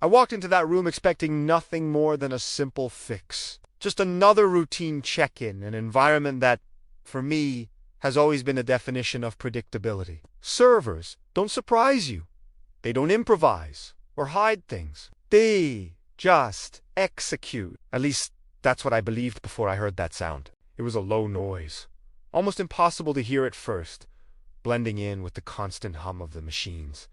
I walked into that room expecting nothing more than a simple fix. Just another routine check-in, an environment that, for me, has always been a definition of predictability. Servers don't surprise you. They don't improvise or hide things. They just execute. At least, that's what I believed before I heard that sound. It was a low noise, almost impossible to hear at first, blending in with the constant hum of the machines,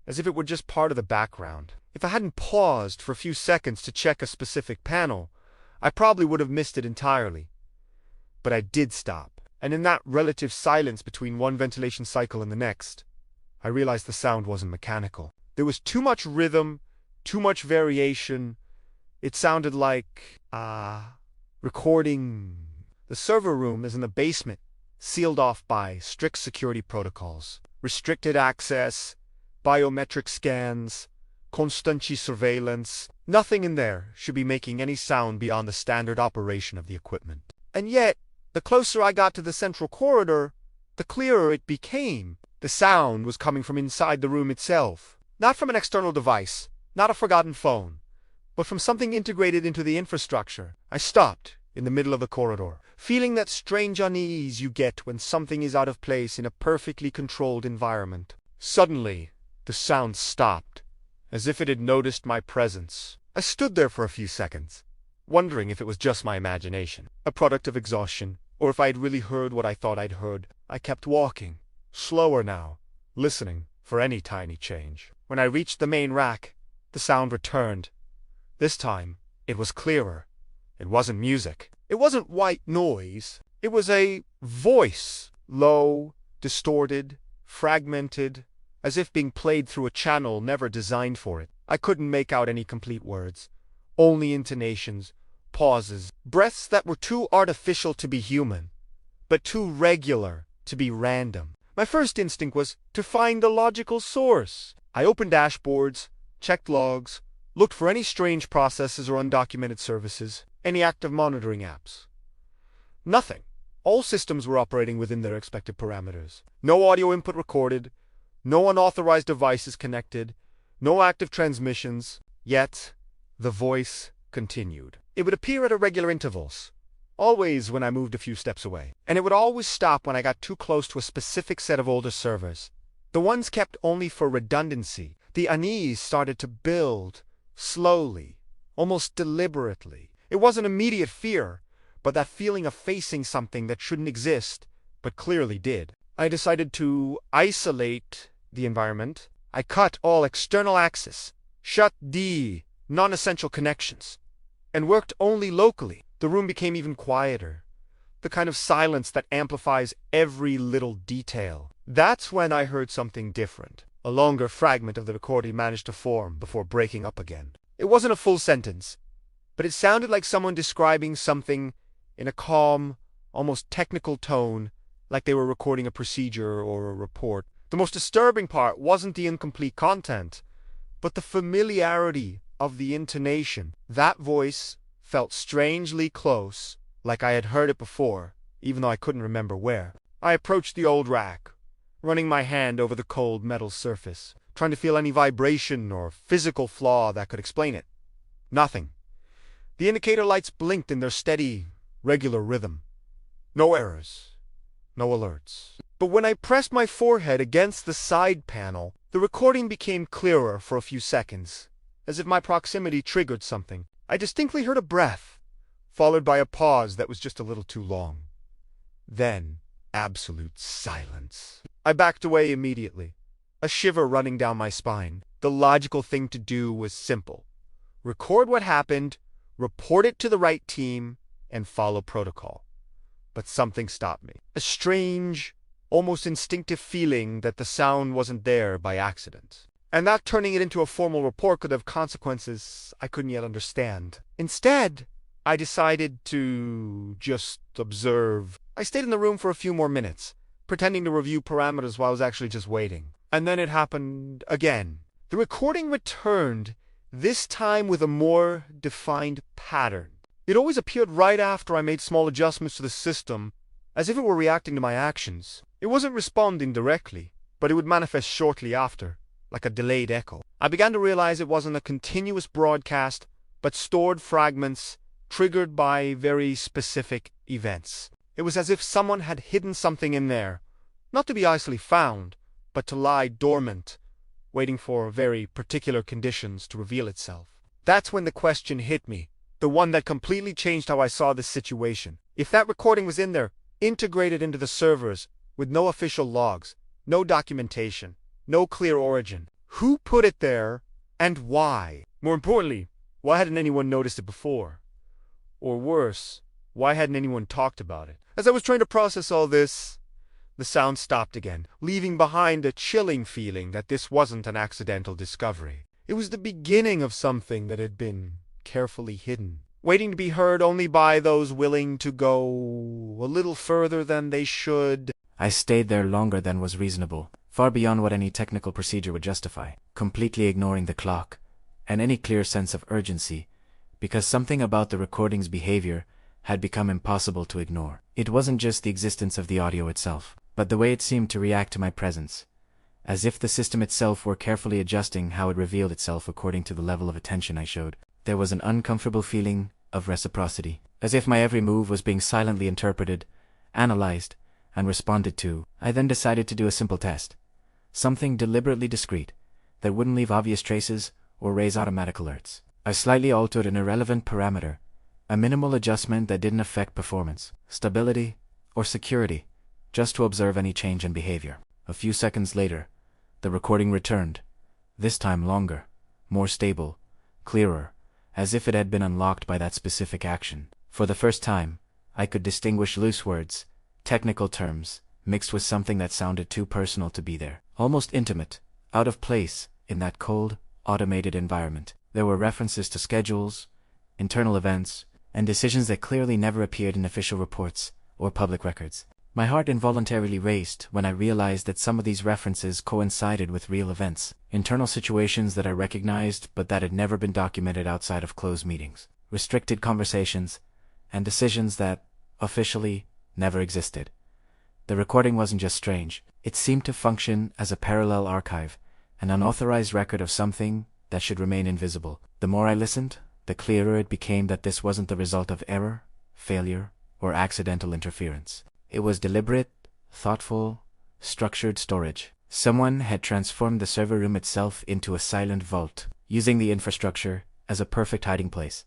as if it were just part of the background. If I hadn't paused for a few seconds to check a specific panel, I probably would have missed it entirely. But I did stop, and in that relative silence between one ventilation cycle and the next, I realized the sound wasn't mechanical. There was too much rhythm, too much variation. It sounded like, recording. The server room is in the basement, sealed off by strict security protocols, restricted access, biometric scans, constant surveillance. Nothing in there should be making any sound beyond the standard operation of the equipment. And yet, the closer I got to the central corridor, the clearer it became. The sound was coming from inside the room itself, not from an external device, not a forgotten phone, but from something integrated into the infrastructure. I stopped in the middle of the corridor, feeling that strange unease you get when something is out of place in a perfectly controlled environment. Suddenly, the sound stopped, as if it had noticed my presence. I stood there for a few seconds, wondering if it was just my imagination, a product of exhaustion, or if I had really heard what I thought I'd heard. I kept walking, slower now, listening for any tiny change. When I reached the main rack, the sound returned. This time, it was clearer. It wasn't music. It wasn't white noise. It was a voice, low, distorted, fragmented, as if being played through a channel never designed for it. I couldn't make out any complete words, only intonations, pauses, breaths that were too artificial to be human, but too regular to be random. My first instinct was to find the logical source. I opened dashboards, checked logs, looked for any strange processes or undocumented services, any active monitoring apps. Nothing. All systems were operating within their expected parameters. No audio input recorded, no unauthorized devices connected, no active transmissions. Yet, the voice continued. It would appear at irregular intervals, always when I moved a few steps away, and it would always stop when I got too close to a specific set of older servers. The ones kept only for redundancy. The unease started to build, slowly, almost deliberately. It wasn't immediate fear, but that feeling of facing something that shouldn't exist, but clearly did. I decided to isolate the environment. I cut all external access, shut the non-essential connections, and worked only locally. The room became even quieter, the kind of silence that amplifies every little detail. That's when I heard something different. A longer fragment of the recording managed to form before breaking up again. It wasn't a full sentence, but it sounded like someone describing something in a calm, almost technical tone, like they were recording a procedure or a report. The most disturbing part wasn't the incomplete content, but the familiarity of the intonation. That voice felt strangely close, like I had heard it before, even though I couldn't remember where. I approached the old rack, running my hand over the cold metal surface, trying to feel any vibration or physical flaw that could explain it. Nothing. The indicator lights blinked in their steady, regular rhythm. No errors. No alerts. But when I pressed my forehead against the side panel, the recording became clearer for a few seconds, as if my proximity triggered something. I distinctly heard a breath, followed by a pause that was just a little too long. Then, absolute silence. I backed away immediately, a shiver running down my spine. The logical thing to do was simple. Record what happened, report it to the right team, and follow protocol. But something stopped me. A strange, almost instinctive feeling that the sound wasn't there by accident, and that turning it into a formal report could have consequences I couldn't yet understand. Instead, I decided to just observe. I stayed in the room for a few more minutes, pretending to review parameters while I was actually just waiting. And then it happened again. The recording returned, this time with a more defined pattern. It always appeared right after I made small adjustments to the system, as if it were reacting to my actions. It wasn't responding directly, but it would manifest shortly after, like a delayed echo. I began to realize it wasn't a continuous broadcast, but stored fragments triggered by very specific events. It was as if someone had hidden something in there, not to be easily found, but to lie dormant, waiting for very particular conditions to reveal itself. That's when the question hit me, the one that completely changed how I saw this situation. If that recording was in there, integrated into the servers, with no official logs, no documentation, no clear origin, who put it there, and why? More importantly, why hadn't anyone noticed it before? Or worse, why hadn't anyone talked about it? As I was trying to process all this, the sound stopped again, leaving behind a chilling feeling that this wasn't an accidental discovery. It was the beginning of something that had been carefully hidden, waiting to be heard only by those willing to go a little further than they should. I stayed there longer than was reasonable, far beyond what any technical procedure would justify, completely ignoring the clock and any clear sense of urgency, because something about the recording's behavior had become impossible to ignore. It wasn't just the existence of the audio itself, but the way it seemed to react to my presence, as if the system itself were carefully adjusting how it revealed itself according to the level of attention I showed. There was an uncomfortable feeling of reciprocity, as if my every move was being silently interpreted, analyzed, and responded to. I then decided to do a simple test, something deliberately discreet, that wouldn't leave obvious traces or raise automatic alerts. I slightly altered an irrelevant parameter, a minimal adjustment that didn't affect performance, stability, or security, just to observe any change in behavior. A few seconds later, the recording returned, this time longer, more stable, clearer, as if it had been unlocked by that specific action. For the first time, I could distinguish loose words, technical terms, mixed with something that sounded too personal to be there, almost intimate, out of place in that cold, automated environment. There were references to schedules, internal events, and decisions that clearly never appeared in official reports or public records. My heart involuntarily raced when I realized that some of these references coincided with real events, internal situations that I recognized but that had never been documented outside of closed meetings, restricted conversations, and decisions that, officially, never existed. The recording wasn't just strange, it seemed to function as a parallel archive, an unauthorized record of something that should remain invisible. The more I listened, the clearer it became that this wasn't the result of error, failure, or accidental interference. It was deliberate, thoughtful, structured storage. Someone had transformed the server room itself into a silent vault, using the infrastructure as a perfect hiding place,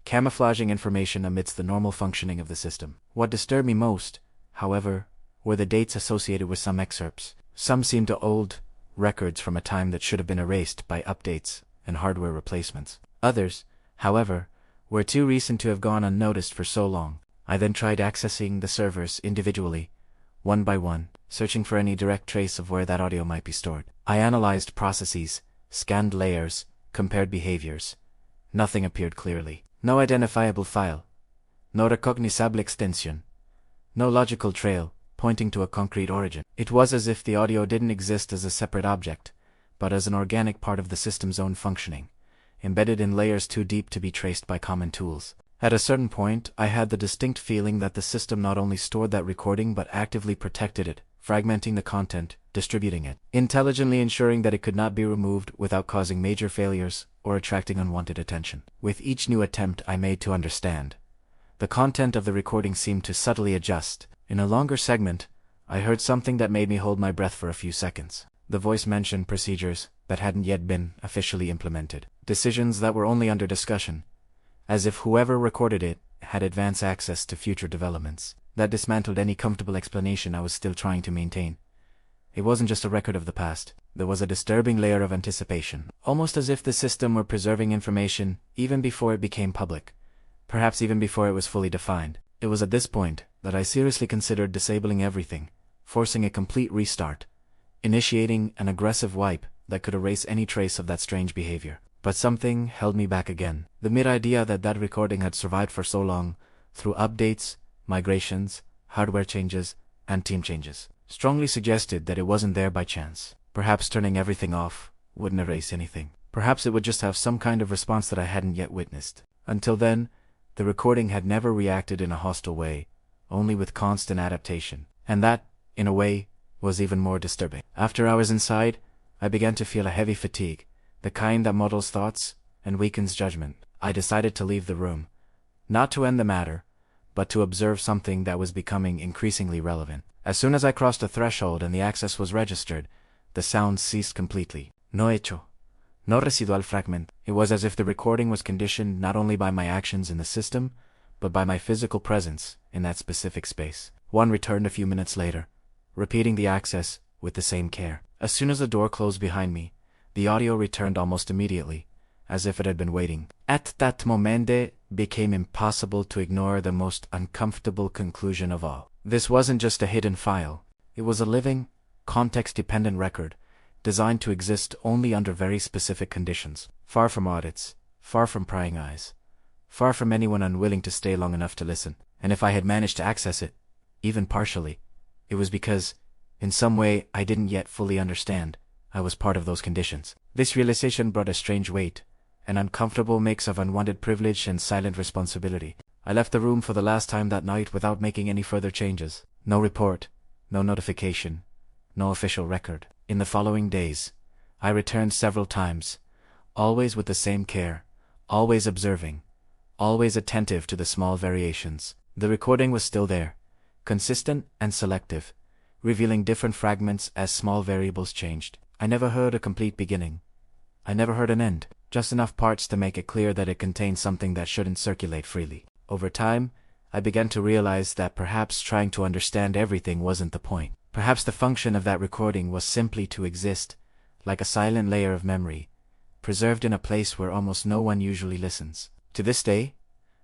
camouflaging information amidst the normal functioning of the system. What disturbed me most, however, were the dates associated with some excerpts. Some seemed to old records from a time that should have been erased by updates and hardware replacements. Others, however, were too recent to have gone unnoticed for so long. I then tried accessing the servers individually, one by one, searching for any direct trace of where that audio might be stored. I analyzed processes, scanned layers, compared behaviors. Nothing appeared clearly. No identifiable file, no recognizable extension, no logical trail pointing to a concrete origin. It was as if the audio didn't exist as a separate object, but as an organic part of the system's own functioning, embedded in layers too deep to be traced by common tools. At a certain point, I had the distinct feeling that the system not only stored that recording but actively protected it, fragmenting the content, distributing it, intelligently ensuring that it could not be removed without causing major failures or attracting unwanted attention. With each new attempt I made to understand, the content of the recording seemed to subtly adjust. In a longer segment, I heard something that made me hold my breath for a few seconds. The voice mentioned procedures that hadn't yet been officially implemented, decisions that were only under discussion, as if whoever recorded it had advance access to future developments. That dismantled any comfortable explanation I was still trying to maintain. It wasn't just a record of the past. There was a disturbing layer of anticipation, almost as if the system were preserving information even before it became public, perhaps even before it was fully defined. It was at this point that I seriously considered disabling everything, forcing a complete restart, initiating an aggressive wipe that could erase any trace of that strange behavior. But something held me back again. The mere idea that that recording had survived for so long, through updates, migrations, hardware changes, and team changes, strongly suggested that it wasn't there by chance. Perhaps turning everything off wouldn't erase anything. Perhaps it would just have some kind of response that I hadn't yet witnessed. Until then, the recording had never reacted in a hostile way, only with constant adaptation. And that, in a way, was even more disturbing. After I was inside, I began to feel a heavy fatigue, the kind that muddles thoughts and weakens judgment. I decided to leave the room, not to end the matter, but to observe something that was becoming increasingly relevant. As soon as I crossed the threshold and the access was registered, the sound ceased completely. No hecho. No residual fragment. It was as if the recording was conditioned not only by my actions in the system, but by my physical presence in that specific space. One returned a few minutes later, repeating the access with the same care. As soon as the door closed behind me, the audio returned almost immediately, as if it had been waiting. At that moment it became impossible to ignore the most uncomfortable conclusion of all. This wasn't just a hidden file. It was a living, context-dependent record, designed to exist only under very specific conditions. Far from audits, far from prying eyes, far from anyone unwilling to stay long enough to listen. And if I had managed to access it, even partially, it was because, in some way I didn't yet fully understand, I was part of those conditions. This realization brought a strange weight, an uncomfortable mix of unwanted privilege and silent responsibility. I left the room for the last time that night without making any further changes. No report, no notification, no official record. In the following days, I returned several times, always with the same care, always observing, always attentive to the small variations. The recording was still there, consistent and selective, revealing different fragments as small variables changed. I never heard a complete beginning. I never heard an end, just enough parts to make it clear that it contained something that shouldn't circulate freely. Over time, I began to realize that perhaps trying to understand everything wasn't the point. Perhaps the function of that recording was simply to exist, like a silent layer of memory, preserved in a place where almost no one usually listens. To this day,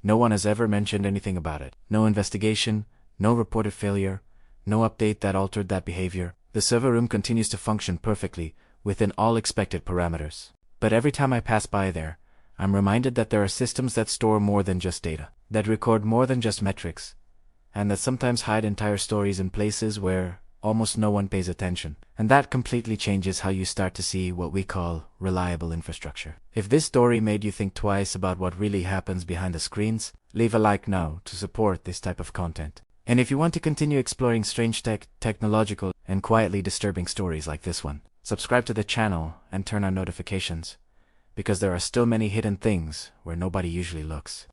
no one has ever mentioned anything about it. No investigation, no reported failure, no update that altered that behavior. The server room continues to function perfectly, within all expected parameters. But every time I pass by there, I'm reminded that there are systems that store more than just data, that record more than just metrics, and that sometimes hide entire stories in places where almost no one pays attention. And that completely changes how you start to see what we call reliable infrastructure. If this story made you think twice about what really happens behind the screens, leave a like now to support this type of content. And if you want to continue exploring strange technological and quietly disturbing stories like this one, subscribe to the channel and turn on notifications, because there are still many hidden things where nobody usually looks.